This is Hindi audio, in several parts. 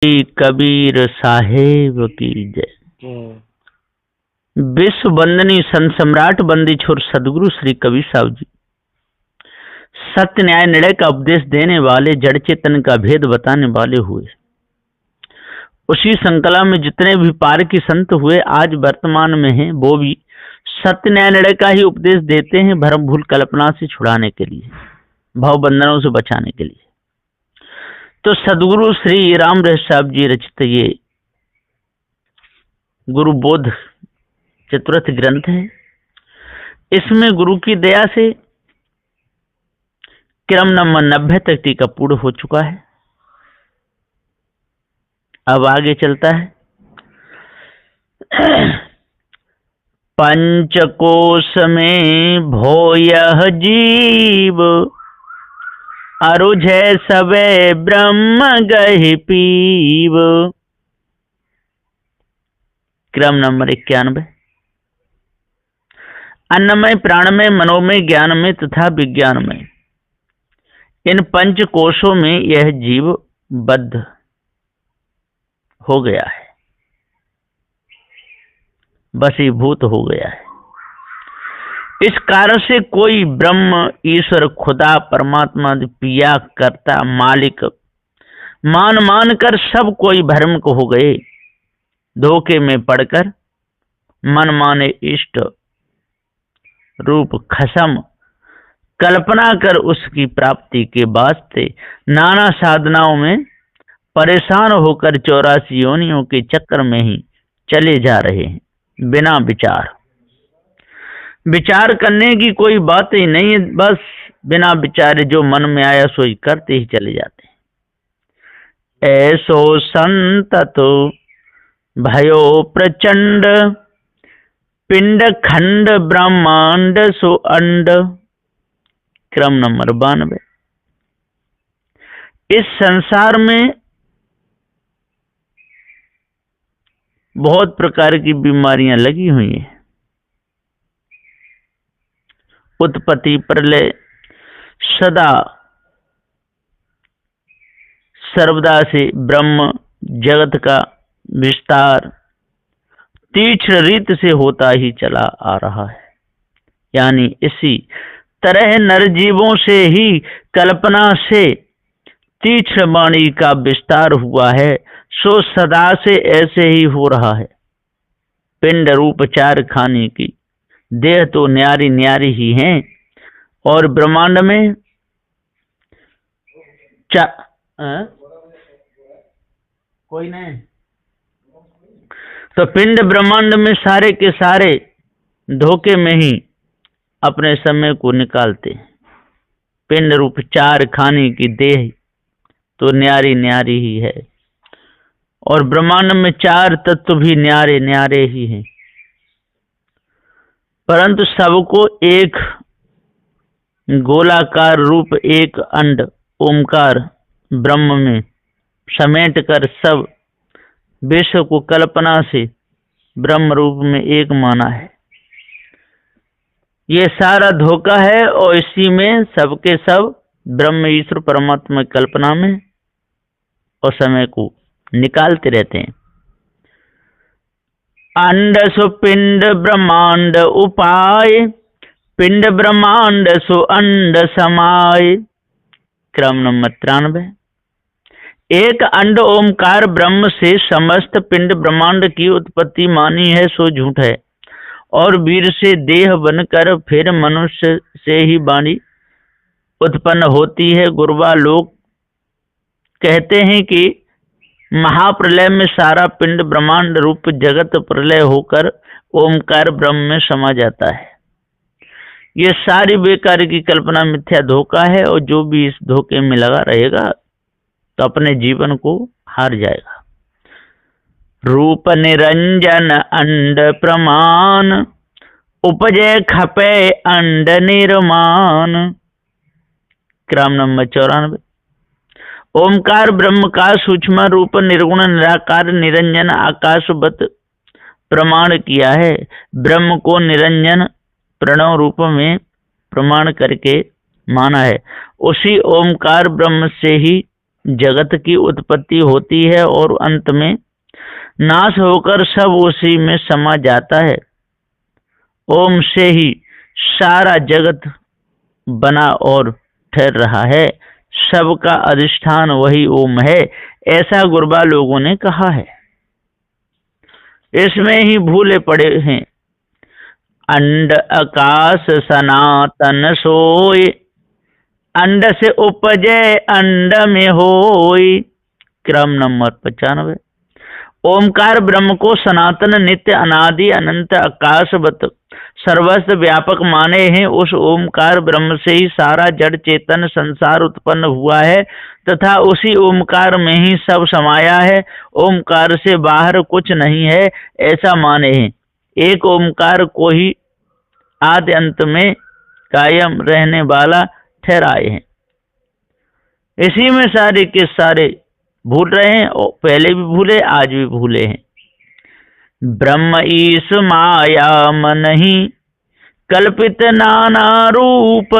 श्री कबीर साहेब की जय। विश्व वंदनीय संत सम्राट बंदी छोर सदगुरु श्री कबीर साहब जी सत्य न्याय निर्णय का उपदेश देने वाले, जड़ चेतन का भेद बताने वाले हुए। उसी संकला में जितने भी पार की संत हुए आज वर्तमान में हैं, वो भी सत्य न्याय निर्णय का ही उपदेश देते हैं, भ्रम भूल कल्पना से छुड़ाने के लिए, भाव बंधनों से बचाने के लिए। तो सदगुरु श्री राम रहस्य साहब जी रचित ये गुरु बोध चतुर्थ ग्रंथ है। इसमें गुरु की दया से क्रम नंबर 90 तक टीका पूर्ण हो चुका है। अब आगे चलता है। पंचकोश में भोयः जीव, अरुझे सबे ब्रह्म गहि पीव। क्रम नंबर 91। अन्नमय, प्राणमय, मनोमय, ज्ञानमय तथा विज्ञानमय, इन पंच कोशों में यह जीव बद्ध हो गया है, वशीभूत हो गया है। इस कारण से कोई ब्रह्म, ईश्वर, खुदा, परमात्मा, पिया, कर्ता, मालिक मान कर सब कोई भ्रम हो गए। धोखे में पड़कर मन माने इष्ट रूप खसम कल्पना कर उसकी प्राप्ति के वास्ते नाना साधनाओं में परेशान होकर 84 योनियों के चक्कर में ही चले जा रहे हैं, बिना विचार करने की कोई बात ही नहीं है। बस बिना विचारे जो मन में आया सो ही करते ही चले जाते हैं। ऐसो संततो भयो प्रचंड, पिंड खंड ब्रह्मांड सो अंड। क्रम नंबर 92। इस संसार में बहुत प्रकार की बीमारियां लगी हुई हैं। उत्पत्ति, प्रलय, सदा सर्वदा से ब्रह्म जगत का विस्तार तीक्ष्ण रीत से होता ही चला आ रहा है। यानी इसी तरह नरजीवों से ही कल्पना से तीक्ष्ण वाणी का विस्तार हुआ है, सो सदा से ऐसे ही हो रहा है। पिंड रूप चार खाने की देह तो न्यारी न्यारी ही हैं, और ब्रह्मांड में कोई नहीं तो पिंड ब्रह्मांड में सारे के सारे धोखे में ही अपने समय को निकालते हैं। पिंड रूप चार खाने की देह तो न्यारी न्यारी ही है, और ब्रह्मांड में चार तत्व भी न्यारे न्यारे ही हैं, परंतु सबको एक गोलाकार रूप, एक अंड ओमकार ब्रह्म में समेट कर सब विश्व को कल्पना से ब्रह्म रूप में एक माना है। ये सारा धोखा है, और इसी में सबके सब ब्रह्म ईश्वर परमात्मा की कल्पना में और समय को निकालते रहते हैं। अंड सो पिंड ब्रह्मांड उपाय, पिंड ब्रह्मांड सो अंड समाय। क्रम नंबर 93। एक अंड ओमकार ब्रह्म से समस्त पिंड ब्रह्मांड की उत्पत्ति मानी है सो झूठ है, और वीर से देह बनकर फिर मनुष्य से ही वाणी उत्पन्न होती है। गुरुवा लोग कहते हैं कि महाप्रलय में सारा पिंड ब्रह्मांड रूप जगत प्रलय होकर ओमकार ब्रह्म में समा जाता है। ये सारी बेकार की कल्पना, मिथ्या धोखा है, और जो भी इस धोखे में लगा रहेगा तो अपने जीवन को हार जाएगा। रूप निरंजन अंड प्रमाण, उपजे खपे अंड निर्माण। क्रम नंबर 94। ओमकार ब्रह्म का सूक्ष्म रूप निर्गुण निराकार निरंजन आकाशवत प्रमाण किया है। ब्रह्म को निरंजन प्रणव रूप में प्रमाण करके माना है। उसी ओमकार ब्रह्म से ही जगत की उत्पत्ति होती है और अंत में नाश होकर सब उसी में समा जाता है। ओम से ही सारा जगत बना और ठहर रहा है, सबका अधिष्ठान वही ओम है, ऐसा गुरबा लोगों ने कहा है। इसमें ही भूले पड़े हैं। अंड आकाश सनातन सोय, अंड से उपजे अंड में होय। क्रम नंबर 95। ओमकार ब्रह्म को सनातन, नित्य, अनादि, अनंत, आकाशवत, सर्वस्व व्यापक माने हैं। उस ओमकार ब्रह्म से ही सारा जड़ चेतन संसार उत्पन्न हुआ है तथा उसी ओमकार में ही सब समाया है। ओमकार से बाहर कुछ नहीं है, ऐसा माने हैं। एक ओमकार को ही आदि अंत में कायम रहने वाला ठहराए हैं। इसी में सारे के सारे भूल रहे हैं, और पहले भी भूले, आज भी भूले हैं। ब्रह्म ईश माया मन ही कल्पित नाना रूप,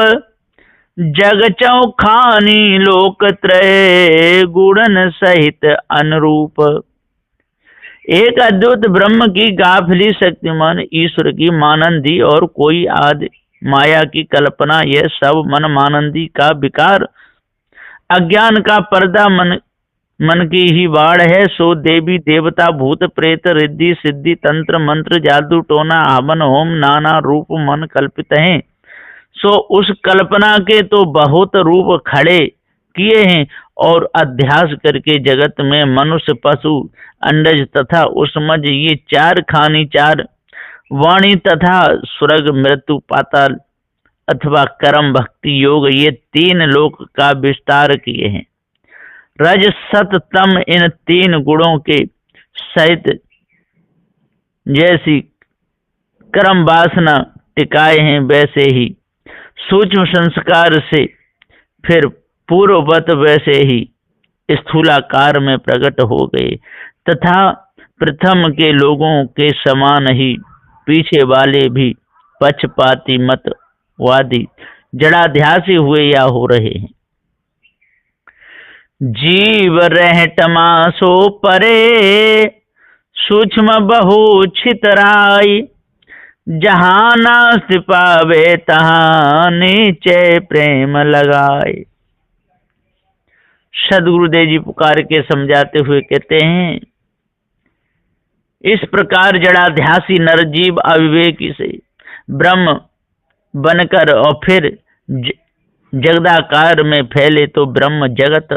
जग चौखानी लोक त्रय गुणन सहित अनुरूप। एक अद्भुत ब्रह्म की गाफिली शक्तिमान ईश्वर की मानंदी और कोई आदि माया की कल्पना, यह सब मन मानंदी का विकार, अज्ञान का पर्दा, मन की ही बाढ़ है। सो देवी देवता भूत प्रेत रिद्धि सिद्धि तंत्र मंत्र जादू टोना हवन होम नाना रूप मन कल्पित हैं। सो उस कल्पना के तो बहुत रूप खड़े किए हैं और अध्यास करके जगत में मनुष्य पशु अंडज तथा उसमज ये चार खानी, चार वाणी तथा स्वर्ग मृत्यु पाताल अथवा कर्म भक्ति योग, ये तीन लोक का विस्तार किए हैं। रज सत तम इन तीन गुणों के सहित जैसी कर्म वासना टिकाए हैं, वैसे ही सूक्ष्म संस्कार से फिर पूर्ववत वैसे ही स्थूलाकार में प्रकट हो गए तथा प्रथम के लोगों के समान ही पीछे वाले भी पक्षपाती मतवादी जड़ाध्यासी हुए या हो रहे हैं। जीव रहट मासो परे सूक्ष्म बहु छितराई, जहाँ नास्ति पावे तहाँ नीचे प्रेम लगाए। सदगुरुदेव जी पुकार के समझाते हुए कहते हैं, इस प्रकार जड़ाध्यासी नरजीव अविवेकी से ब्रह्म बनकर और फिर जगदाकार में फैले तो ब्रह्म जगत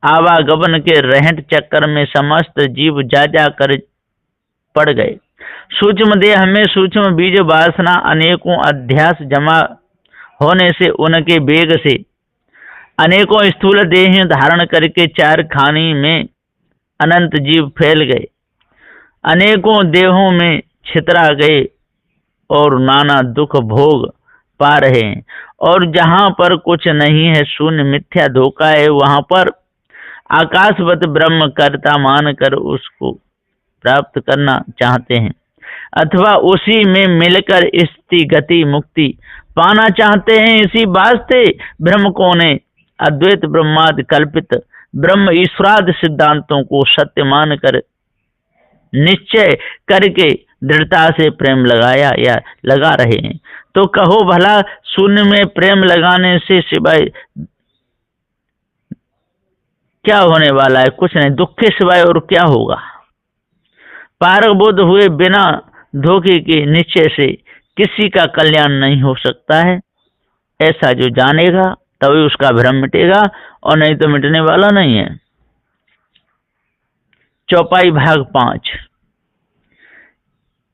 आवागमन के रहट चक्कर में समस्त जीव जा जा कर पड़ गए। सूक्ष्म देह में सूक्ष्म बीज वासना अनेकों अध्यास जमा होने से उनके वेग से अनेकों स्थूल देह धारण करके चार खानी में अनंत जीव फैल गए, अनेकों देहों में छितरा गए और नाना दुख भोग पा रहे हैं। और जहाँ पर कुछ नहीं है, शून्य मिथ्या धोखा है, वहां पर आकाशवत ब्रह्म कर्ता मानकर उसको प्राप्त करना चाहते हैं अथवा उसी में मिलकर स्थिति गति मुक्ति पाना चाहते हैं। इसी वास्ते ब्रह्म को ने अद्वैत ब्रह्मादि कल्पित ब्रह्म ईश्वरादि सिद्धांतों को सत्य मानकर निश्चय करके दृढ़ता से प्रेम लगाया या लगा रहे हैं। तो कहो भला, शून्य में प्रेम लगाने से सिवाय क्या होने वाला है? कुछ नहीं, दुख के सिवाय और क्या होगा। पारक बुद्ध हुए बिना धोखे के निश्चय से किसी का कल्याण नहीं हो सकता है। ऐसा जो जानेगा तभी उसका भ्रम मिटेगा, और नहीं तो मिटने वाला नहीं है। चौपाई भाग 5।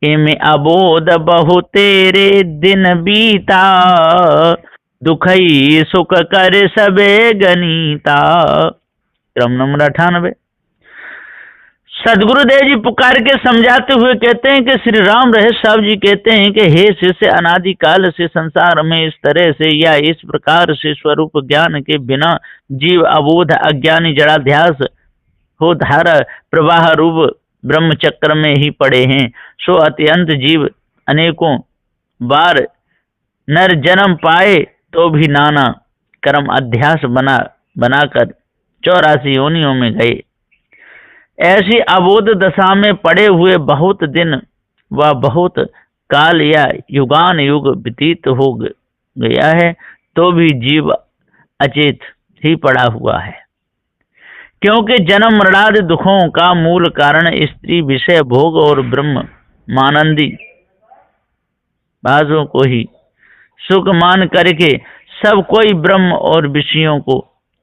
इमे अबोध बहु तेरे दिन बीता, दुखई सुख कर सबे गनीता। क्रम नंबर 98। सदगुरुदेव जी पुकार के समझाते हुए कहते हैं कि श्री राम रहे साहब जी कहते हैं कि हे शिष्य, अनादिकाल से संसार में इस तरह से या इस प्रकार से स्वरूप ज्ञान के बिना जीव अबोध अज्ञानी जड़ाध्यास हो धारा प्रवाह रूप ब्रह्म चक्र में ही पड़े हैं। सो अत्यंत जीव अनेकों बार नर जन्म पाए तो भी नाना कर्म अध्यास बनाकर 84 योनियों में गए। ऐसी अबोध दशा में पड़े हुए बहुत दिन व बहुत काल या युगान युग व्यतीत हो गया है, तो भी जीव अचेत ही पड़ा हुआ है, क्योंकि जन्म मरणादि दुखों का मूल कारण स्त्री विषय भोग और ब्रह्म मानंदी बाजों को ही सुख मान करके सब कोई ब्रह्म और विषयों को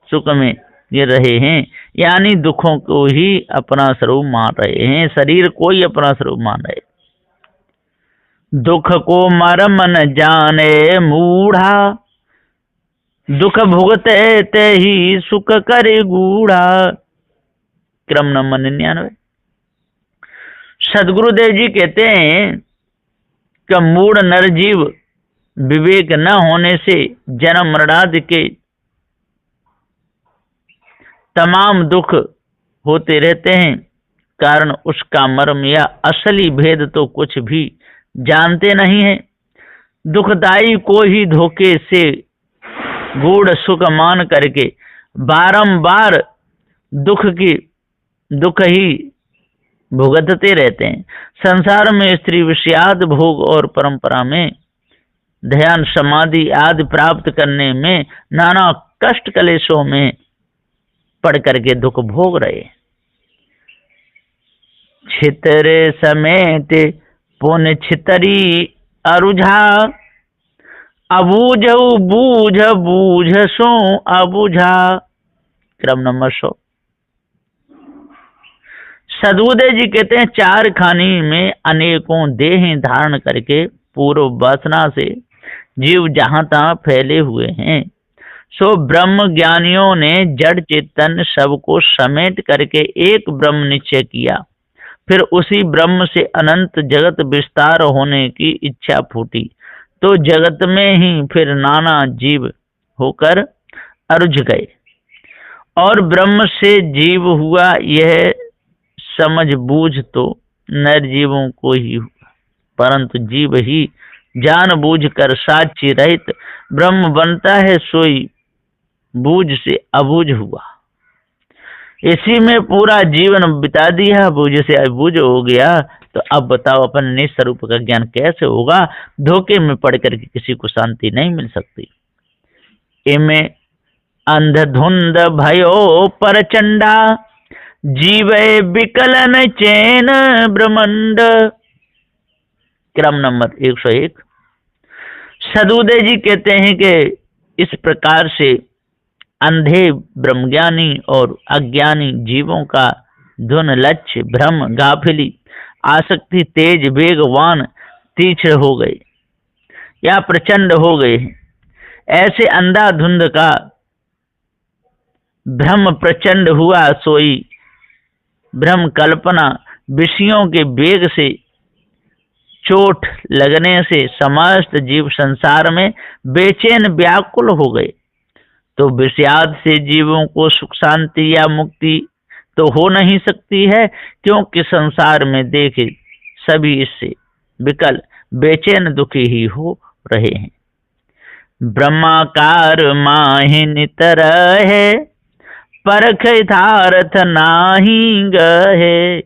सुख में गिर रहे हैं, यानी दुखों को ही अपना स्वरूप मान रहे हैं, शरीर को ही अपना स्वरूप मान रहे। दुख को मर्म न जाने मूढ़ा, दुख भुगते ते ही सुख करे गूढ़ा। क्रम नंबर 99। सदगुरुदेव जी कहते हैं कि मूढ़ नरजीव विवेक न होने से जन्म मरणादि के तमाम दुख होते रहते हैं, कारण उसका मर्म या असली भेद तो कुछ भी जानते नहीं है। दुखदाई को ही धोखे से गूढ़ सुख मान करके बारंबार दुख ही भुगतते रहते हैं। संसार में स्त्री विषयाद भोग और परंपरा में ध्यान समाधि आदि प्राप्त करने में नाना कष्ट कलेशों में पढ़ करके दुख भोग रहे। छितरे समेत पुन छितरी अरुझा, अबूझ बूझ बूझ सो अबूझा। क्रम नंबर 100। सदगुरुदेव जी कहते हैं, चार खानी में अनेकों देह धारण करके पूर्व वासना से जीव जहां तहां फैले हुए हैं, सो ब्रह्म ज्ञानियों ने जड़ चेतन सबको समेट करके एक ब्रह्म निश्चय किया। फिर उसी ब्रह्म से अनंत जगत विस्तार होने की इच्छा फूटी, तो जगत में ही फिर नाना जीव होकर अरुझ गए, और ब्रह्म से जीव हुआ यह समझ बूझ तो नरजीवों को ही हुआ, परंतु जीव ही जान बूझ कर साक्षी रहित ब्रह्म बनता है, सोई बूझ से अबूझ हुआ। इसी में पूरा जीवन बिता दिया, बूझ से अबूझ हो गया, तो अब बताओ अपन निज स्वरूप का ज्ञान कैसे होगा? धोखे में पड़ करके किसी को शांति नहीं मिल सकती। इमे अंधधुंध भयो परचंडा, जीवे विकलन चैन ब्रह्मंड। क्रम नंबर 101। सदगुरुदेव जी कहते हैं कि इस प्रकार से अंधे ब्रह्मज्ञानी और अज्ञानी जीवों का धुन लक्ष्य भ्रम गाफिली आसक्ति तेज वेगवान तीक्ष्ण हो गए या प्रचंड हो गए। ऐसे अंधाधुंध का भ्रम प्रचंड हुआ, सोई भ्रम कल्पना विषयों के वेग से चोट लगने से समस्त जीव संसार में बेचैन व्याकुल हो गए। तो विषयाद से जीवों को सुख शांति या मुक्ति तो हो नहीं सकती है, क्योंकि संसार में देखे सभी इससे विकल बेचैन दुखी ही हो रहे हैं। ब्रह्माकार माहिन तरह परख यथार्थ नाही गहे।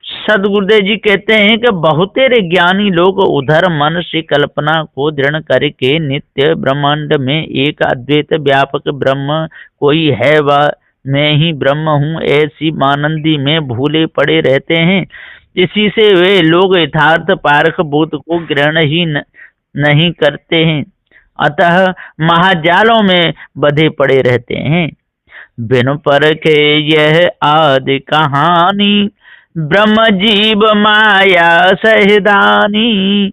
सदगुरुदेव जी कहते हैं कि बहुतेरे ज्ञानी लोग उधर मन से कल्पना को दृढ़ करके नित्य ब्रह्मांड में एक अद्वैत व्यापक ब्रह्म कोई है व मैं ही ब्रह्म हूँ, ऐसी मानंदी में भूले पड़े रहते हैं। इसी से वे लोग यथार्थ पारख बोध को ग्रहण ही नहीं करते हैं, अतः महाजालों में बधे पड़े रहते हैं। बिन परखे यह आदि कहानी, ब्रह्म जीव माया सहदानी।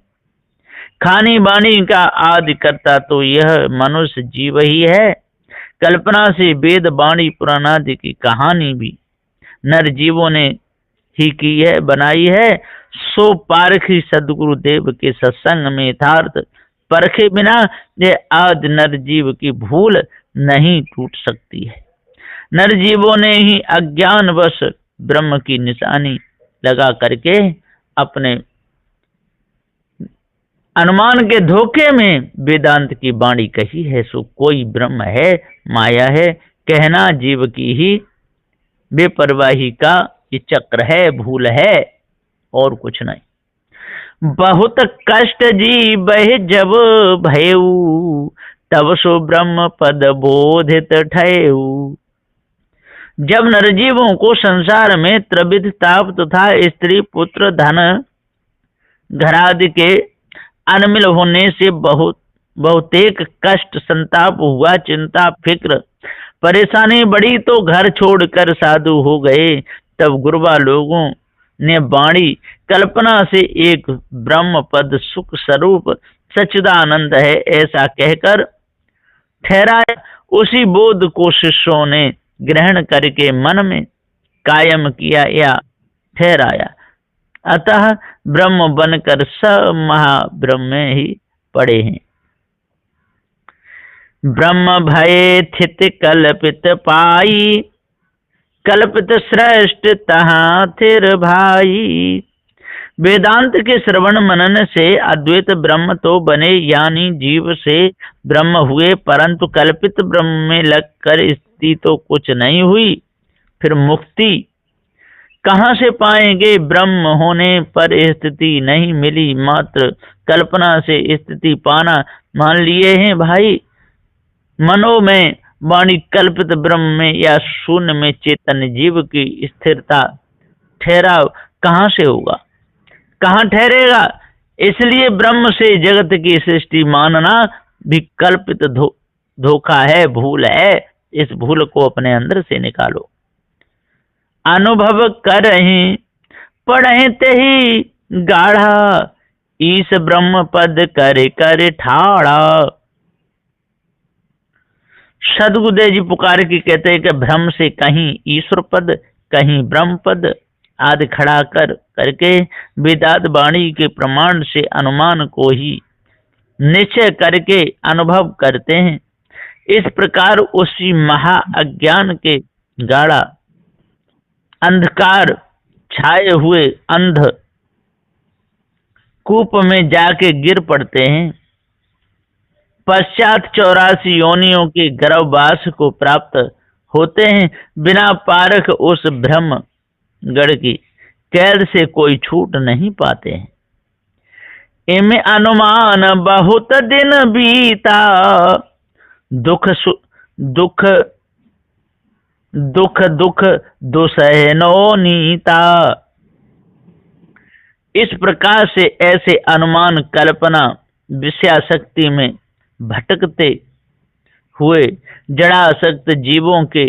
खानी बानी का आदि करता तो यह मनुष्य जीव ही है। कल्पना से वेद बाणी पुराणादि की कहानी भी नर जीवों ने ही की है, बनाई है। सो पारखी सदगुरु देव के सत्संग में यथार्थ परखे बिना यह आदि नर जीव की भूल नहीं टूट सकती है। नर जीवों ने ही अज्ञान वश ब्रह्म की निशानी लगा करके अपने अनुमान के धोखे में वेदांत की वाणी कही है। सो कोई ब्रह्म है, माया है, कहना जीव की ही बेपरवाही का ये चक्र है, भूल है और कुछ नहीं। बहुत कष्ट जीवहि जब भयऊ, तब सो ब्रह्म पद बोधित ठयऊ। जब नरजीवों को संसार में त्रिविध ताप तथा स्त्री पुत्र धन घरादि के अनमिल होने से बहुतेक कष्ट संताप हुआ, चिंता फिक्र परेशानी बढ़ी, तो घर छोड़कर साधु हो गए। तब गुरुवा लोगों ने वाणी कल्पना से एक ब्रह्म पद सुख स्वरूप सच्चिदानंद है ऐसा कहकर ठहराया। उसी बोध को शिष्यों ने ग्रहण करके मन में कायम किया या ठहराया। अतः ब्रह्म बनकर सब महाब्रह्म ही पड़े हैं। ब्रह्म भये थित कल्पित पाई, कल्पित श्रेष्ठ तहाँ थिर भाई। वेदांत के श्रवण मनन से अद्वैत ब्रह्म तो बने, यानी जीव से ब्रह्म हुए, परंतु कल्पित ब्रह्म में लगकर स्थिति तो कुछ नहीं हुई। फिर मुक्ति कहाँ से पाएंगे? ब्रह्म होने पर स्थिति नहीं मिली, मात्र कल्पना से स्थिति पाना मान लिए हैं भाई। मनो में वाणी कल्पित ब्रह्म में या शून्य में चेतन जीव की स्थिरता ठहराव कहाँ से होगा, कहाँ ठहरेगा? इसलिए ब्रह्म से जगत की सृष्टि मानना भी कल्पित धोखा है, भूल है। इस भूल को अपने अंदर से निकालो। अनुभव करहि पढ़े ते ही गाढ़ा, ईश ब्रह्म पद करे करे ठाड़ा। सदगुरुदेव जी पुकार के कहते हैं कि भ्रम से कहीं ईश्वर पद कहीं ब्रह्म पद आदि खड़ा करके वेदांत वाणी के प्रमाण से अनुमान को ही निश्चय करके अनुभव करते हैं। इस प्रकार उसी महा अज्ञान के गाढ़ा अंधकार छाए हुए अंध कूप में जाके गिर पड़ते हैं। पश्चात 84 योनियों के गर्भवास को प्राप्त होते हैं। बिना पारख उस ब्रह्म गढ़ की कैद से कोई छूट नहीं पाते हैं। इनमें अनुमान बहुत दिन बीता, दुख दुसहनो नीता। इस प्रकार से ऐसे अनुमान कल्पना विषयाशक्ति में भटकते हुए जड़ासक्त जीवों के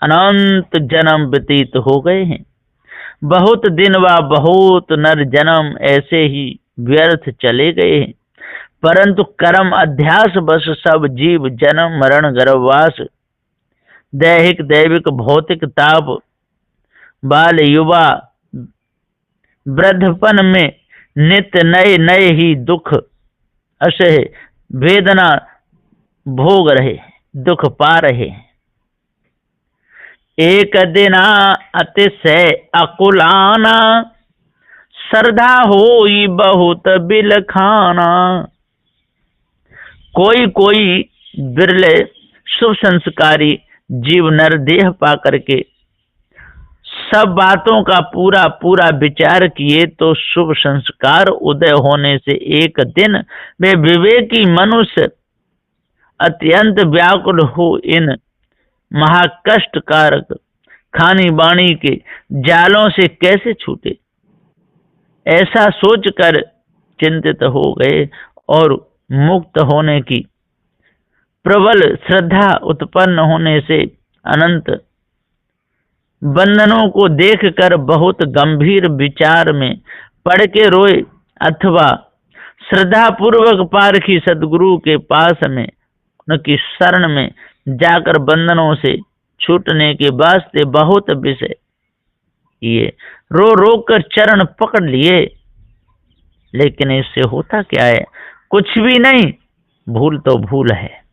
अनंत जन्म व्यतीत हो गए हैं। बहुत दिन व बहुत नर जन्म ऐसे ही व्यर्थ चले गए हैं, परंतु कर्म अध्यास बस सब जीव जन्म मरण गर्भवास दैहिक दैविक भौतिक ताप बाल युवा वृद्धपन में नित्य नए नए ही दुख असह वेदना भोग रहे, दुख पा रहे। एक दिना अतिशय अकुलाना, श्रद्धा होई बहुत बिलखाना। कोई कोई बिरले शुभ संस्कारी जीव नर देह पा करके सब बातों का पूरा पूरा विचार किए तो शुभ संस्कार उदय होने से एक दिन वे विवेकी मनुष्य अत्यंत व्याकुल हो इन महाकष्टकारक खानी बाणी के जालों से कैसे छूटे, ऐसा सोचकर चिंतित हो गए और मुक्त होने की प्रबल श्रद्धा उत्पन्न होने से अनंत बंधनों को देखकर बहुत गंभीर विचार में पड़ के रोए, अथवा श्रद्धा पूर्वक पारखी सदगुरु के पास में उनकी शरण में जाकर बंधनों से छूटने के वास्ते बहुत विषय ये रो रो कर चरण पकड़ लिए, लेकिन इससे होता क्या है? कुछ भी नहीं, भूल तो भूल है।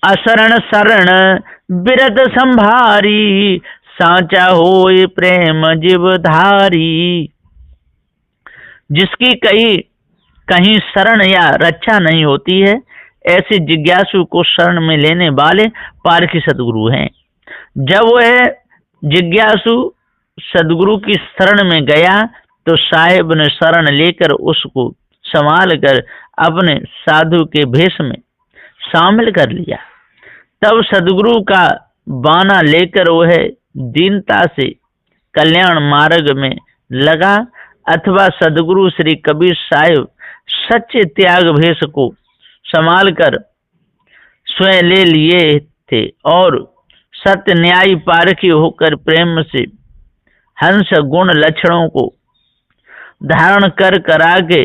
असरण शरण बिरद संभारी, सांचा होए प्रेम जीवधारी। जिसकी कहीं शरण या रक्षा नहीं होती है, ऐसे जिज्ञासु को शरण में लेने वाले पारखी सदगुरु हैं। जब वह जिज्ञासु सदगुरु की शरण में गया तो साहेब ने शरण लेकर उसको संभाल कर अपने साधु के भेष में शामिल कर लिया। तब सदगुरु का बाना लेकर वह दीनता से कल्याण मार्ग में लगा, अथवा सदगुरु श्री कबीर साहिब सच्चे त्याग भेष को संभाल कर स्वयं ले लिए थे और सत्य न्यायी पारखी होकर प्रेम से हंस गुण लक्षणों को धारण कर करा के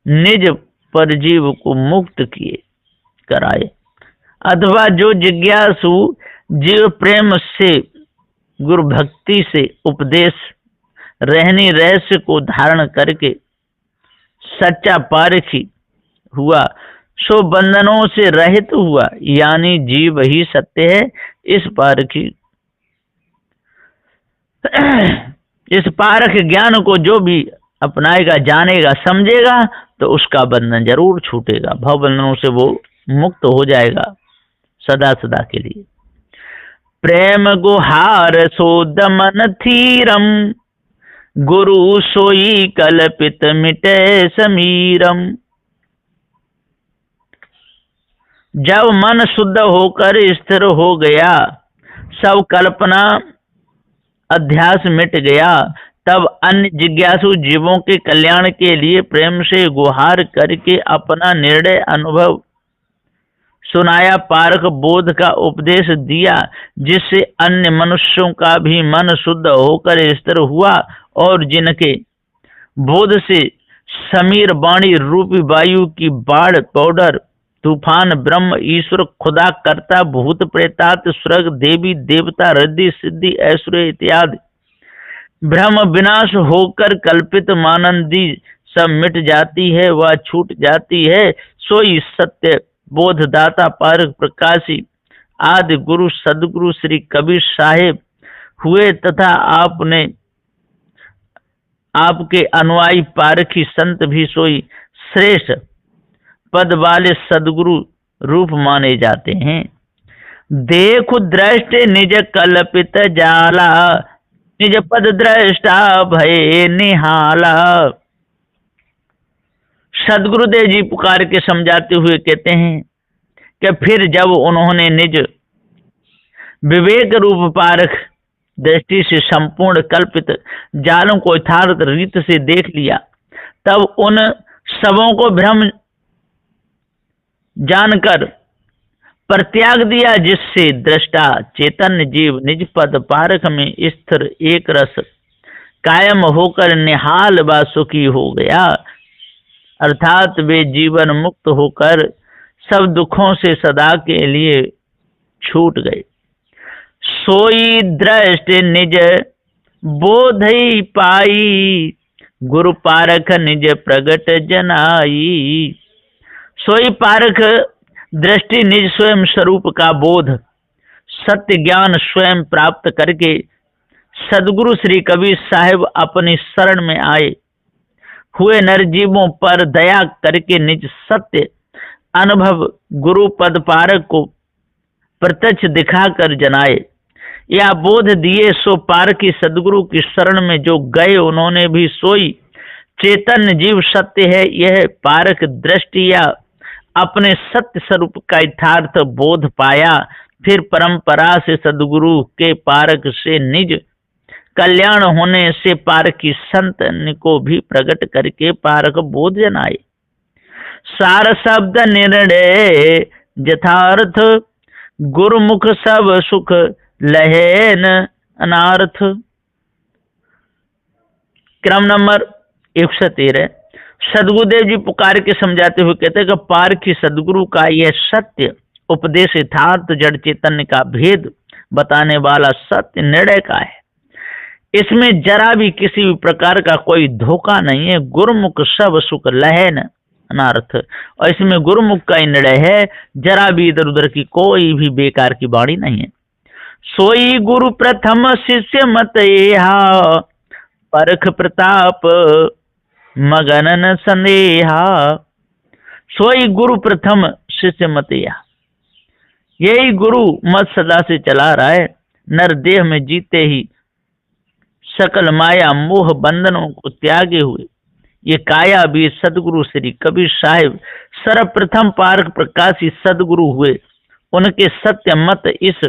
निज परजीव को मुक्त किए कराए, अथवा जो जिज्ञासु जीव प्रेम से गुरु भक्ति से उपदेश रहनी रहस्य को धारण करके सच्चा पारखी हुआ, सो बंधनों से रहित हुआ, यानी जीव ही सत्य है। इस पारख ज्ञान को जो भी अपनाएगा, जानेगा, समझेगा तो उसका बंधन जरूर छूटेगा, भव बंधनों से वो मुक्त हो जाएगा सदा सदा के लिए। प्रेम गुहार सो दमन थीरम, गुरु सोई कल्पित मिटे समीरम। जब मन शुद्ध होकर स्थिर हो गया, सब कल्पना अध्यास मिट गया, तब अन्य जिज्ञासु जीवों के कल्याण के लिए प्रेम से गुहार करके अपना निर्णय अनुभव सुनाया, पारख बोध का उपदेश दिया, जिससे अन्य मनुष्यों का भी मन शुद्ध होकर स्थिर हुआ और जिनके बोध से समीर वाणी रूपी वायु की बाढ़, पाउडर, तूफान, ब्रह्म, ईश्वर, खुदा, कर्ता, भूत प्रेतात, स्वर्ग, देवी देवता, रिद्धि सिद्धि, ऐश्वर्य इत्यादि भ्रम विनाश होकर कल्पित मानंदी सब मिट जाती है, वह छूट जाती है। सोई सत्य बोधदाता पारख प्रकाशी आदि गुरु सदगुरु श्री कबीर साहिब हुए, तथा आपके अनुयायी पारखी संत भी सोई श्रेष्ठ पद वाले सदगुरु रूप माने जाते हैं। देखु दृष्टि निज कल्पित जाला, निज पद दृष्टा भय निहाला। सदगुरुदेव जी पुकार के समझाते हुए कहते हैं कि फिर जब उन्होंने निज विवेक रूप पारख दृष्टि से संपूर्ण कल्पित जालों को यथार्थ रीत से देख लिया, तब उन सबों को भ्रम जानकर परित्याग दिया, जिससे दृष्टा चैतन्य जीव निज पद पारख में स्थिर एक रस कायम होकर निहाल व सुखी हो गया, अर्थात वे जीवन मुक्त होकर सब दुखों से सदा के लिए छूट गए। सोई दृष्टि निज बोधई पाई, गुरु पारख निज प्रगट जनाई। सोई पारख दृष्टि निज स्वयं स्वरूप का बोध, सत्य ज्ञान स्वयं प्राप्त करके सदगुरु श्री कबीर साहिब अपनी शरण में आए हुए नरजीवों पर दया करके निज सत्य अनुभव गुरु पद पारक को प्रत्यक्ष दिखाकर जनाए या बोध दिए। सो पारकी सदगुरु की शरण में जो गए, उन्होंने भी सोई चैतन्य जीव सत्य है यह पारक दृष्टि या अपने सत्य स्वरूप का यथार्थ बोध पाया। फिर परंपरा से सदगुरु के पारक से निज कल्याण होने से पारकी संत को भी प्रकट करके पारक बोध जनाए। सार शब्द निर्णय यथार्थ, गुरुमुख सब सुख लहेन अनार्थ। क्रम नंबर 113। सदगुरुदेव जी पुकार के समझाते हुए कहते हैं कि पारखी सदगुरु का यह सत्य उपदेश यथार्थ जड़ चैतन्य का भेद बताने वाला सत्य निर्णय का है। इसमें जरा भी किसी भी प्रकार का कोई धोखा नहीं है। गुरुमुख सब सुख लहन अनार्थ, और इसमें गुरुमुख का ही निर्णय है, जरा भी इधर उधर की कोई भी बेकार की वाणी नहीं है। सोई गुरु प्रथम शिष्य मत एहा, परख प्रताप मगनन संदेहा। सोई गुरु प्रथम शिष्य मत यही गुरु मत सदा से चला रहा है। नर देह में जीते ही सकल माया मोह बंधनों को त्यागे हुए ये काया भी सदगुरु श्री कबीर साहिब सर्वप्रथम पारक प्रकाशी सदगुरु हुए। उनके सत्य मत इस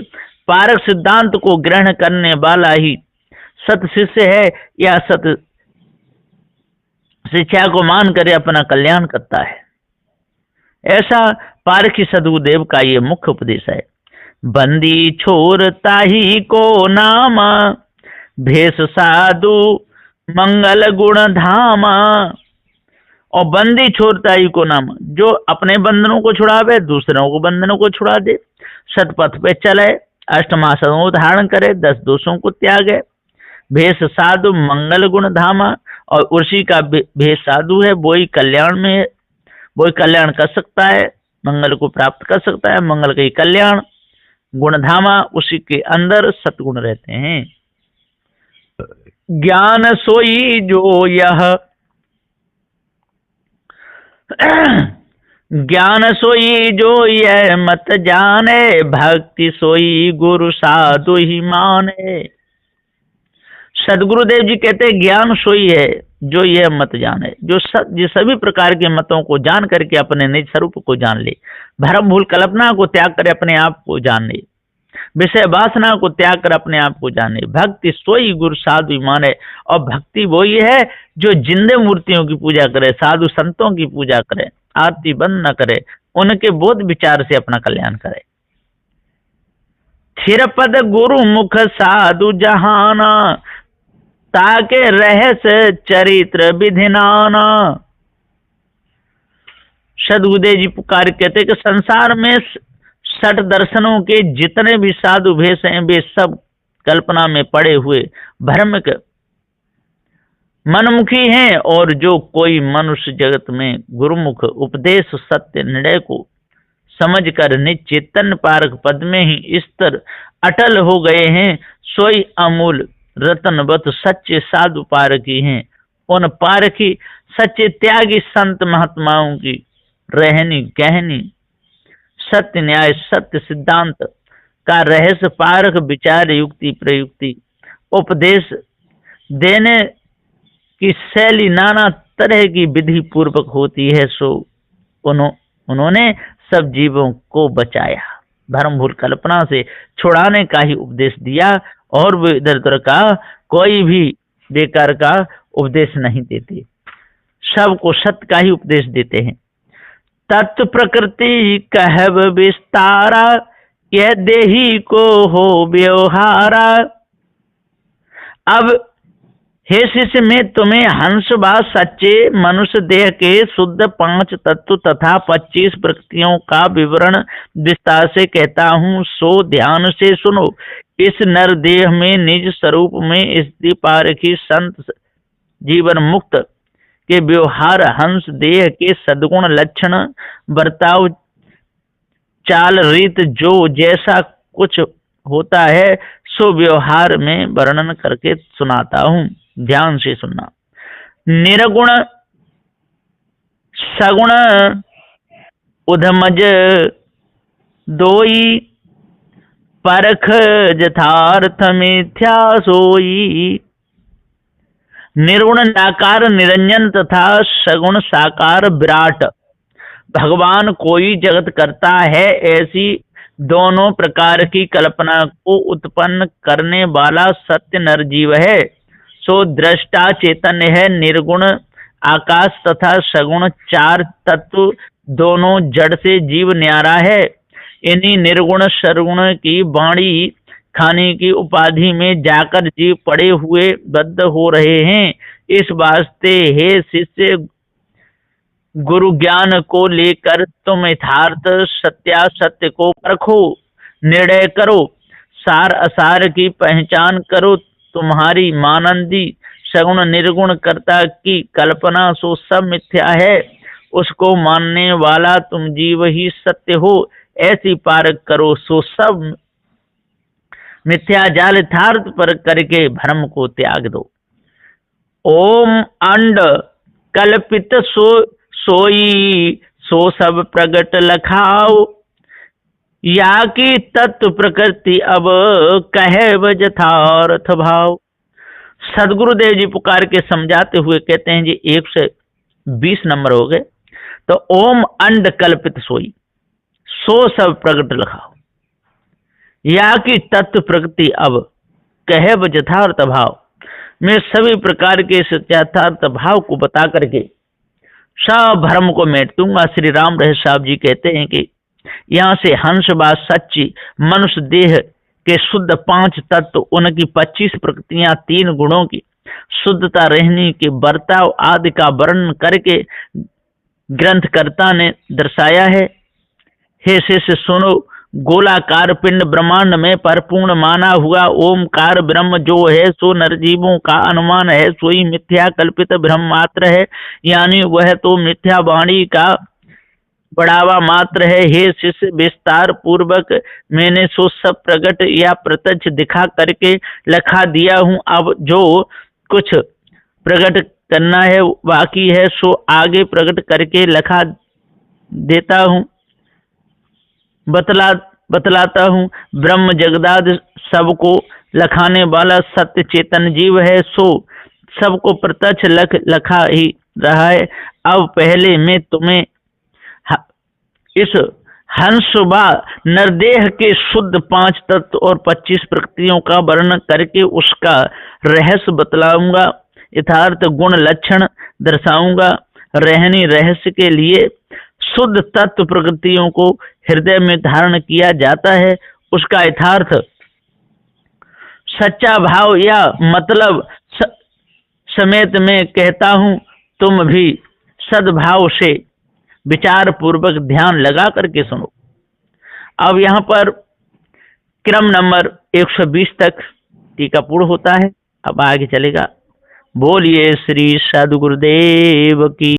पारक सिद्धांत को ग्रहण करने वाला ही सत शिष्य है या सत शिक्षा को मान कर अपना कल्याण करता है। ऐसा पारखी सदगुरुदेव का ये मुख्य उपदेश है। बंदी छोरता ही को नाम भेष साधु मंगल गुण धाम। और बंदी छोड़ता ही को नाम, जो अपने बंधनों को छुड़ावे दूसरों को बंधनों को छुड़ा दे, सतपथ पे चले, अष्टमासनों को धारण करे, 10 दोषों को त्यागे, भेष साधु मंगल गुण धामा। और उसी का भेष साधु है वही कल्याण में है, वही कल्याण कर सकता है, मंगल को प्राप्त कर सकता है, मंगल का ही कल्याण। गुणधामा उसी के अंदर सतगुण रहते हैं। ज्ञान सोई जो यह ज्ञान सोई जो यह मत जाने, भक्ति सोई गुरु साधु ही माने। सदगुरुदेव जी कहते हैं ज्ञान सोई है जो यह मत जाने, जो सभी प्रकार के मतों को जान करके अपने निज स्वरूप को जान ले, भ्रम भूल कल्पना को त्याग कर अपने आप को जान ले, विषय वासना को त्याग कर अपने आप को जाने। भक्ति सोई गुरु साधु माने। और भक्ति वही है जो जिंदे मूर्तियों की पूजा करे, साधु संतों की पूजा करे, आरती बंद न करे, उनके बोध विचार से अपना कल्याण करे। थिर पद गुरु मुख साधु जहाना, ताके रहस्य चरित्र विधिनाना। सदगुरुदेव जी पुकार कहते कि संसार में 60 दर्शनों के जितने भी साधु भेष हैं वे सब कल्पना में पड़े हुए भ्रमिक मनमुखी हैं। और जो कोई मनुष्य जगत में गुरुमुख उपदेश सत्य निर्णय को समझकर निज चैतन्य पारक पद में ही स्थिर अटल हो गए हैं, सोई अमूल रतनवत सच्चे साधु पारकी हैं। उन पारकी सच्चे त्यागी संत महात्माओं की रहनी गहनी सत्य न्याय सत्य सिद्धांत का रहस्य पारक विचार युक्ति प्रयुक्ति उपदेश देने की शैली नाना तरह की विधि पूर्वक होती है। सो उन्होंने सब जीवों को बचाया, भ्रम भूल कल्पना से छुड़ाने का ही उपदेश दिया। और वो इधर उधर का कोई भी बेकार का उपदेश नहीं देते, सबको सत्य का ही उपदेश देते हैं। तत्व प्रकृति कहब विस्तारा, यह देही को हो व्यवहारा। अब हे शिष्य मैं तुम्हें हंस व सच्चे मनुष्य देह के शुद्ध 5 तत्व तथा 25 प्रकृतियों का विवरण विस्तार से कहता हूँ, सो ध्यान से सुनो। इस नर देह में निज स्वरूप में स्थिति पारखी संत जीवन मुक्त के व्यवहार हंस देह के सद्गुण लक्षण बर्ताव चाल रीत जो जैसा कुछ होता है सो व्यवहार में वर्णन करके सुनाता हूँ, ध्यान से सुनना। निर्गुण सगुण उधमज दोई, परख यथार्थ मिथ्या सोई। निर्गुण निराकार निरंजन तथा सगुण साकार विराट भगवान कोई जगत करता है, ऐसी दोनों प्रकार की कल्पना को उत्पन्न करने वाला सत्य नरजीव है। सो दृष्टा चैतन्य है। निर्गुण आकाश तथा सगुण 4 तत्व दोनों जड़ से जीव न्यारा है। इन्हीं निर्गुण सगुण की वाणी खाने की उपाधि में जाकर जीव पड़े हुए बद्ध हो रहे हैं। इस वास्ते हे शिष्य गुरु ज्ञान को लेकर तुम यथार्थ सत्यासत्य को परखो, निर्णय करो, सार असार की पहचान करो। तुम्हारी मानंदी सगुण निर्गुण कर्ता की कल्पना सो सब मिथ्या है, उसको मानने वाला तुम जीव ही सत्य हो, ऐसी पारक करो। सो सब मिथ्या जाल यथार्थ पर करके भ्रम को त्याग दो। ओम अंड कल्पित सोई सो सब प्रगट लखाओ, या की तत्व प्रकृति अब कहे यथार्थ भाव। सदगुरुदेव जी पुकार के समझाते हुए कहते हैं जी 120 नंबर हो गए। तो ओम अंड कल्पित सोई, सो सब प्रगट लखाओ, या की तत्व प्रकृति अब कहे यथार्थ भाव। मैं सभी प्रकार के इस यथार्थ भाव को बता करके सब भ्रम को मेट दूंगा। श्री राम रहे साहब जी कहते हैं कि यहाँ से हंस बात सच्ची, मनुष्य देह के शुद्ध 5 तत्व, उनकी 25 प्रकृतियां, 3 गुणों की शुद्धता, रहने के बर्ताव आदि का वर्णन करके ग्रंथकर्ता ने दर्शाया है। हे शिष्य सुनो, गोलाकार पिंड ब्रह्मांड में परिपूर्ण माना हुआ ओमकार ब्रह्म जो है सो नरजीवों का अनुमान है, सोई मिथ्या कल्पित ब्रह्म मात्र है, यानी वह तो मिथ्या वाणी का बढ़ावा मात्र है। हे शिष्य, विस्तार पूर्वक मैंने सो सब प्रकट या प्रत्यक्ष दिखा करके लखा दिया हूँ। अब जो कुछ प्रकट करना है बाकी है सो आगे प्रकट करके लखा देता हूँ, बतलाता हूँ। ब्रह्म जगदाद सबको लखाने वाला सत्य चेतन जीव है, सो सबको प्रत्यक्ष लखा ही रहा है। अब पहले मैं तुम्हें इस हंसबा नरदेह के शुद्ध 5 तत्व और 25 प्रकृतियों का वर्णन करके उसका रहस्य बतलाऊंगा, यथार्थ गुण लक्षण दर्शाऊंगा। रहनी रहस्य के लिए शुद्ध तत्व प्रकृतियों को हृदय में धारण किया जाता है, उसका यथार्थ सच्चा भाव या मतलब समेत मैं कहता हूं, तुम भी सद्भाव से विचार पूर्वक ध्यान लगा करके सुनो। अब यहाँ पर क्रम नंबर 120 तक टीका पूर्ण होता है। अब आगे चलेगा। बोलिए श्री सद्गुरुदेव की।